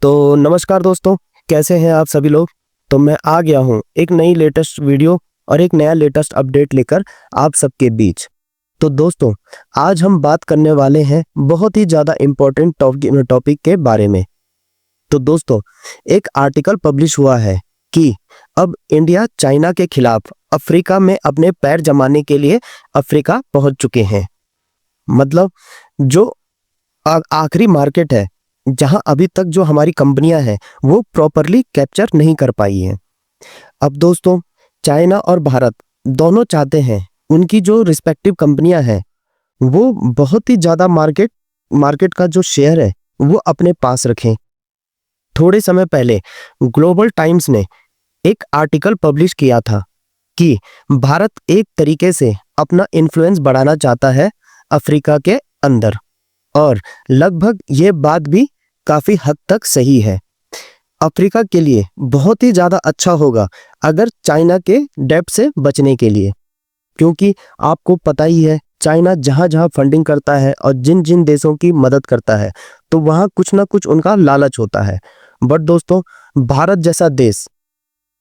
तो नमस्कार दोस्तों, कैसे हैं आप सभी लोग। तो मैं आ गया हूं एक नई लेटेस्ट वीडियो और एक नया लेटेस्ट अपडेट लेकर आप सबके बीच। तो दोस्तों, आज हम बात करने वाले हैं बहुत ही ज़्यादा इम्पोर्टेंट टॉपिक के बारे में। तो दोस्तों, एक आर्टिकल पब्लिश हुआ है कि अब इंडिया चाइना के खिलाफ अफ्रीका में अपने पैर जमाने के लिए अफ्रीका पहुंच चुके हैं। मतलब जो आखिरी मार्केट है जहां अभी तक जो हमारी कंपनियां हैं वो प्रॉपरली कैप्चर नहीं कर पाई हैं। अब दोस्तों, चाइना और भारत दोनों चाहते हैं उनकी जो रिस्पेक्टिव कंपनियां हैं वो बहुत ही ज़्यादा मार्केट का जो शेयर है वो अपने पास रखें। थोड़े समय पहले ग्लोबल टाइम्स ने एक आर्टिकल पब्लिश किया था कि भारत एक तरीके से अपना इन्फ्लुएंस बढ़ाना चाहता है अफ्रीका के अंदर, और लगभग ये बात भी काफी हद तक सही है। अफ्रीका के लिए बहुत ही ज्यादा अच्छा होगा अगर चाइना के डेब्ट से बचने के लिए, क्योंकि आपको पता ही है चाइना जहां जहां फंडिंग करता है और जिन जिन देशों की मदद करता है तो वहां कुछ ना कुछ उनका लालच होता है। बट दोस्तों, भारत जैसा देश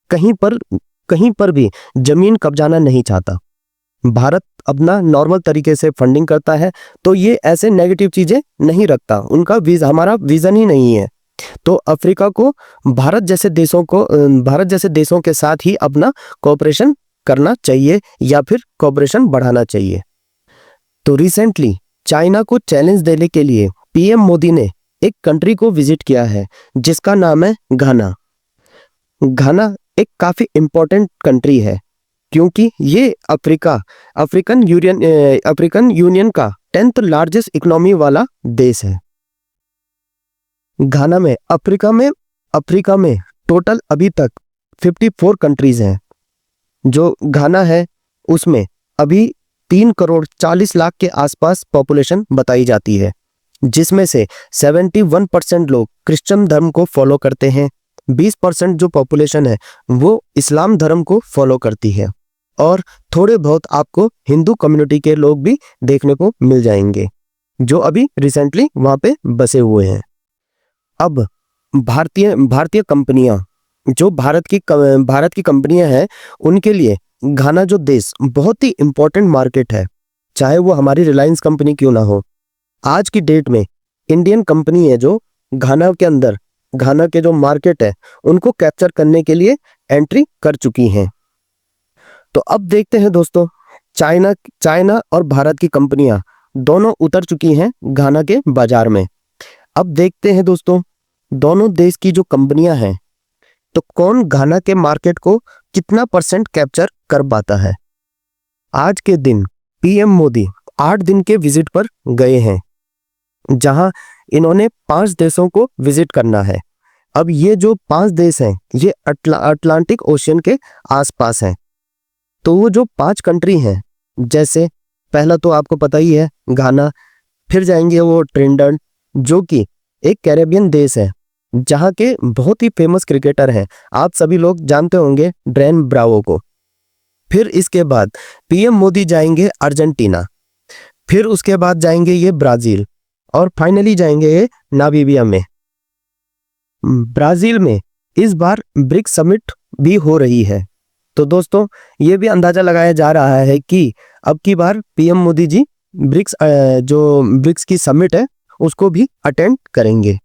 कहीं पर भी जमीन कब्जाना नहीं चाहता। भारत अपना नॉर्मल तरीके से फंडिंग करता है, तो ये ऐसे नेगेटिव चीजें नहीं रखता, उनका हमारा विजन ही नहीं है। तो अफ्रीका को भारत जैसे देशों के साथ ही अपना कोऑपरेशन करना चाहिए या फिर कोऑपरेशन बढ़ाना चाहिए। तो रिसेंटली चाइना को चैलेंज देने के लिए पीएम मोदी ने एक कंट्री को विजिट किया है जिसका नाम है घाना। घाना एक काफी इंपॉर्टेंट कंट्री है क्योंकि ये अफ्रीकन यूनियन का 10th लार्जेस्ट इकोनॉमी वाला देश है। घाना में अफ्रीका में टोटल अभी तक 54 कंट्रीज हैं। जो घाना है उसमें अभी 3 करोड़ 40 लाख के आसपास पॉपुलेशन बताई जाती है, जिसमें से 71% लोग क्रिश्चियन धर्म को फॉलो करते हैं, 20% जो पॉपुलेशन है वो इस्लाम धर्म को फॉलो करती है, और थोड़े बहुत आपको हिंदू कम्युनिटी के लोग भी देखने को मिल जाएंगे जो अभी रिसेंटली वहां पे बसे हुए हैं। अब भारतीय कंपनियां, जो भारत की कंपनियां हैं, उनके लिए घाना जो देश बहुत ही इंपॉर्टेंट मार्केट है, चाहे वो हमारी रिलायंस कंपनी क्यों ना हो। आज की डेट में इंडियन कंपनी है जो घाना के जो मार्केट है उनको कैप्चर करने के लिए एंट्री कर चुकी हैं। तो अब देखते हैं दोस्तों, चाइना और भारत की कंपनियां दोनों उतर चुकी हैं घाना के बाजार में। अब देखते हैं दोस्तों, दोनों देश की जो कंपनियां हैं तो कौन घाना के मार्केट को कितना % कैप्चर कर पाता है। आज के दिन पीएम मोदी 8 दिन के विजिट पर गए हैं, जहां इन्होंने 5 देशों को विजिट करना है। अब ये जो 5 देश हैं ये अटलांटिक ओशियन के आसपास हैं। तो वो जो 5 कंट्री हैं, जैसे पहला तो आपको पता ही है घाना, फिर जाएंगे वो ट्रिनिडाद जो कि एक कैरेबियन देश है जहाँ के बहुत ही फेमस क्रिकेटर हैं, आप सभी लोग जानते होंगे ड्वेन ब्रावो को। फिर इसके बाद पीएम मोदी जाएंगे अर्जेंटीना, फिर उसके बाद जाएंगे ये ब्राजील, और फाइनली जाएंगे ये नामीबिया में। ब्राजील में इस बार ब्रिक्स समिट भी हो रही है। तो दोस्तों, ये भी अंदाजा लगाया जा रहा है कि अब की बार पीएम मोदी जी ब्रिक्स की समिट है उसको भी अटेंड करेंगे।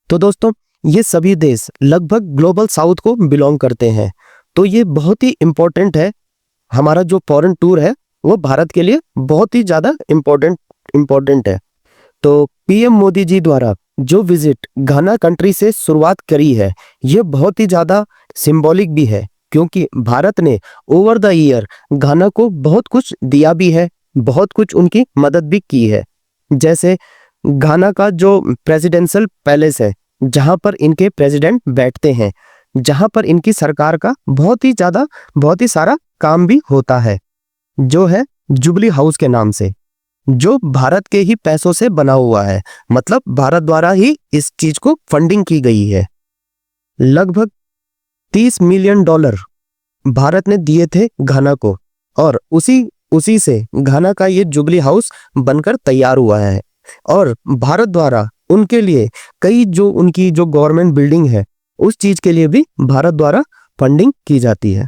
तो दोस्तों, ये सभी देश लगभग ग्लोबल साउथ को बिलोंग करते हैं, तो ये बहुत ही इंपॉर्टेंट है। हमारा जो फॉरेन टूर है वो भारत के लिए बहुत ही ज्यादा इंपॉर्टेंट है। तो पीएम मोदी जी द्वारा जो विजिट घाना कंट्री से शुरुआत करी है ये बहुत ही ज्यादा सिंबॉलिक भी है, क्योंकि भारत ने ओवर द ईयर घाना को बहुत कुछ दिया भी है, बहुत कुछ उनकी मदद भी की है। जैसे घाना का जो प्रेसिडेंशियल पैलेस है जहां पर इनके प्रेसिडेंट बैठते हैं, जहां पर इनकी सरकार का बहुत ही सारा काम भी होता है, जो है जुबली हाउस के नाम से, जो भारत के ही पैसों से बना हुआ है। मतलब भारत द्वारा ही इस चीज को फंडिंग की गई है। लगभग $30 मिलियन भारत ने दिए थे घाना को, और उसी से घाना का ये जुबली हाउस बनकर तैयार हुआ है। और भारत द्वारा उनके लिए कई जो उनकी जो गवर्नमेंट बिल्डिंग है उस चीज के लिए भी भारत द्वारा फंडिंग की जाती है।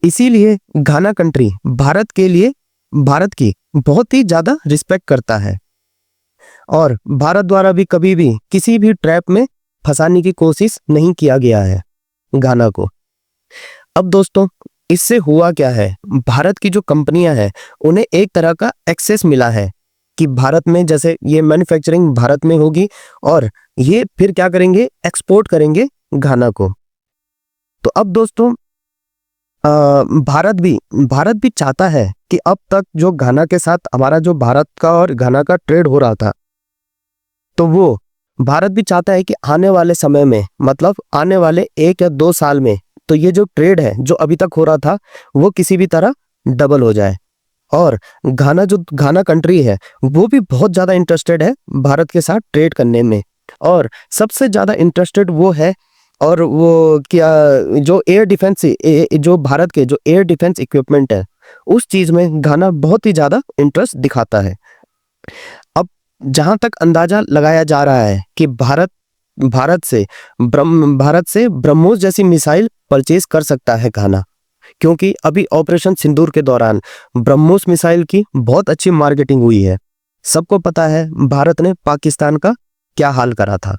इसीलिए घाना कंट्री भारत के लिए भारत की बहुत ही ज्यादा रिस्पेक्ट करता है और भारत द्वारा भी कभी भी किसी भी ट्रैप में फंसाने की कोशिश नहीं किया गया है घाना को। अब दोस्तों इससे हुआ क्या है, भारत की जो कंपनियां हैं उन्हें एक तरह का एक्सेस मिला है कि भारत में जैसे ये मैन्युफैक्चरिंग भारत में होगी और ये फिर क्या करेंगे, एक्सपोर्ट करेंगे घाना को। तो अब दोस्तों भारत भी चाहता है कि अब तक जो घाना के साथ हमारा जो भारत का और घाना का ट्रेड हो रहा था, तो वो भारत भी चाहता है कि आने वाले समय में मतलब आने वाले 1 या 2 साल में तो ये जो ट्रेड है जो अभी तक हो रहा था वो किसी भी तरह डबल हो जाए। और घाना कंट्री है वो भी बहुत ज्यादा इंटरेस्टेड है भारत के साथ ट्रेड करने में और सबसे ज्यादा इंटरेस्टेड वो है। और वो क्या जो एयर डिफेंस जो भारत के जो एयर डिफेंस इक्विपमेंट है उस चीज में घाना बहुत ही ज्यादा इंटरेस्ट दिखाता है। अब जहां तक अंदाजा लगाया जा रहा है कि भारत से ब्रह्मोस जैसी मिसाइल परचेज कर सकता है घाना, क्योंकि अभी ऑपरेशन सिंदूर के दौरान ब्रह्मोस मिसाइल की बहुत अच्छी मार्केटिंग हुई है। सबको पता है भारत ने पाकिस्तान का क्या हाल करा था,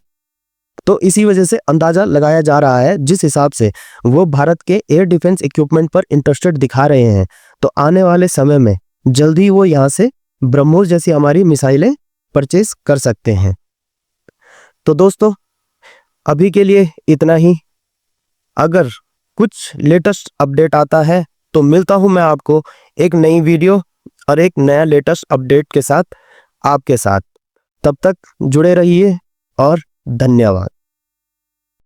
तो इसी वजह से अंदाजा लगाया जा रहा है जिस हिसाब से वो भारत के एयर डिफेंस इक्विपमेंट पर इंटरेस्टेड दिखा रहे हैं, तो आने वाले समय में जल्दी वो यहाँ से ब्रह्मोस जैसी हमारी मिसाइलें परचेज कर सकते हैं। तो दोस्तों अभी के लिए इतना ही। अगर कुछ लेटेस्ट अपडेट आता है तो मिलता हूं मैं आपको एक नई वीडियो और एक नया लेटेस्ट अपडेट के साथ आपके साथ। तब तक जुड़े रहिए और धन्यवाद।